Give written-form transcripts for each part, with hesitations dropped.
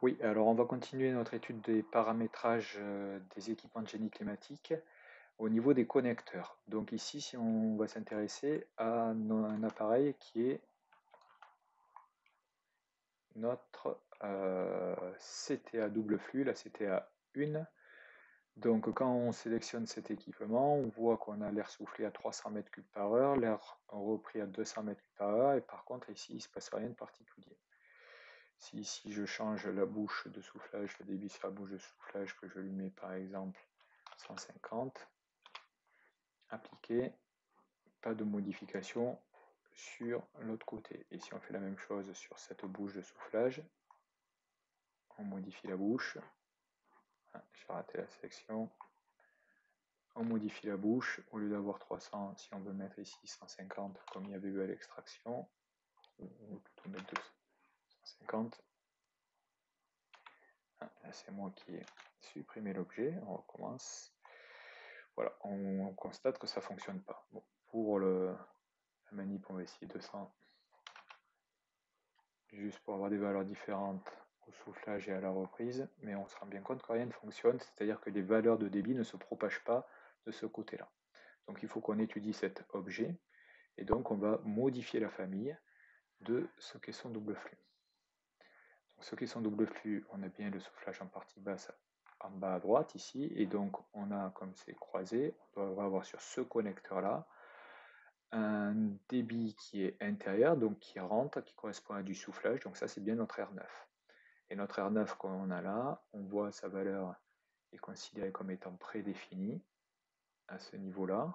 Oui, alors on va continuer notre étude des paramétrages des équipements de génie climatique au niveau des connecteurs. Donc ici, si on va s'intéresser à un appareil qui est notre CTA double flux, la CTA 1. Donc quand on sélectionne cet équipement, on voit qu'on a l'air soufflé à 300 mètres cubes par heure, l'air repris à 200 mètres cubes par heure, et par contre ici, il ne se passe rien de particulier. Si ici je change la bouche de soufflage, le débit sur la bouche de soufflage, que je lui mets par exemple 150, appliquer, pas de modification sur l'autre côté. Et si on fait la même chose sur cette bouche de soufflage, on modifie la bouche. Ah, j'ai raté la sélection. On modifie la bouche, au lieu d'avoir 300, si on veut mettre ici 150 comme il y avait eu à l'extraction, on va plutôt mettre 250. Ah, là c'est moi qui ai supprimé l'objet, on recommence. Voilà, on constate que ça ne fonctionne pas. Bon, pour la manip, on va essayer 200, juste pour avoir des valeurs différentes au soufflage et à la reprise, mais on se rend bien compte que rien ne fonctionne, c'est-à-dire que les valeurs de débit ne se propagent pas de ce côté-là. Donc il faut qu'on étudie cet objet, et donc on va modifier la famille de ce qu'est son double flux. Donc, ce qu'est son double flux, on a bien le soufflage en partie basse en bas à droite ici, et donc on a, comme c'est croisé, on doit avoir sur ce connecteur-là un débit qui est intérieur, donc qui rentre, qui correspond à du soufflage, donc ça c'est bien notre R9. Et notre R9 qu'on a là, on voit sa valeur est considérée comme étant prédéfinie à ce niveau-là,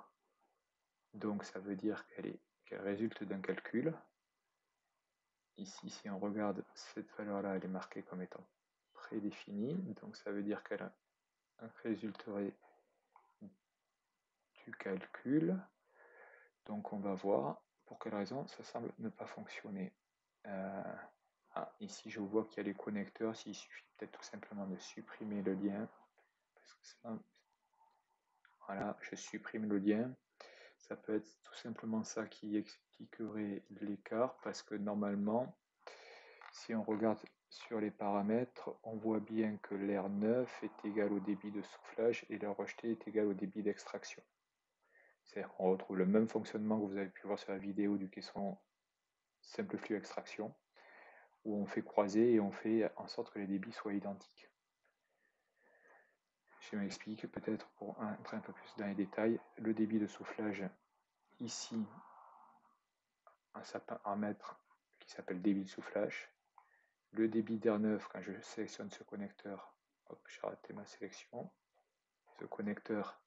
donc ça veut dire qu'elle résulte d'un calcul. Ici, si on regarde cette valeur-là, elle est marquée comme étant prédéfinie, donc ça veut dire qu'elle résulterait du calcul. Donc on va voir pour quelle raison ça semble ne pas fonctionner. Ici je vois qu'il y a les connecteurs, s'il suffit peut-être tout simplement de supprimer le lien. Parce que ça, voilà, je supprime le lien. Ça peut être tout simplement ça qui expliquerait l'écart, parce que normalement, si on regarde sur les paramètres, on voit bien que l'R9 est égal au débit de soufflage et l'air rejeté est égal au débit d'extraction. C'est-à-dire qu'on retrouve le même fonctionnement que vous avez pu voir sur la vidéo du caisson simple flux extraction, où on fait croiser et on fait en sorte que les débits soient identiques. Je m'explique peut-être pour entrer un peu plus dans les détails. Le débit de soufflage ici, un paramètre qui s'appelle débit de soufflage. Le débit d'R9, quand je sélectionne ce connecteur, hop, j'ai raté ma sélection. Ce connecteur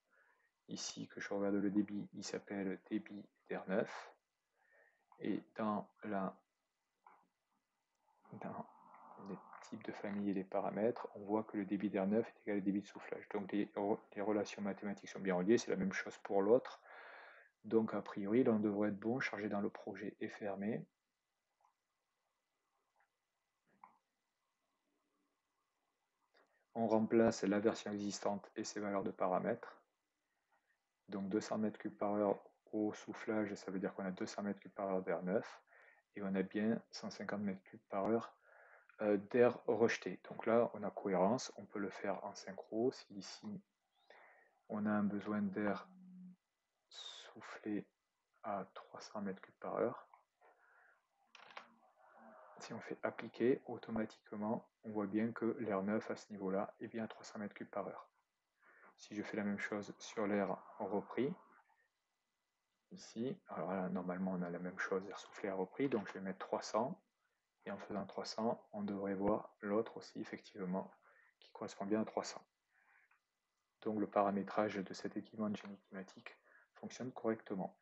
ici, que je regarde le débit, il s'appelle débit d'R9. Et dans les types de famille et les paramètres, on voit que le débit d'R9 est égal au débit de soufflage. Donc les relations mathématiques sont bien reliées, c'est la même chose pour l'autre. Donc a priori, là on devrait être bon, chargé dans le projet et fermé. On remplace la version existante et ses valeurs de paramètres. Donc 200 mètres cubes par heure au soufflage, ça veut dire qu'on a 200 mètres cubes par heure d'R9, et on a bien 150 mètres cubes par heure d'air rejeté. Donc là, on a cohérence, on peut le faire en synchro. Si ici, on a un besoin d'air soufflé à 300 mètres cubes par heure, si on fait appliquer, automatiquement, on voit bien que l'air neuf à ce niveau-là est bien à 300 mètres cubes par heure. Si je fais la même chose sur l'air repris, ici, alors là, normalement, on a la même chose, air soufflé à repris, donc je vais mettre 300, et en faisant 300, on devrait voir l'autre aussi, effectivement, qui correspond bien à 300. Donc le paramétrage de cet équipement de génie climatique fonctionne correctement.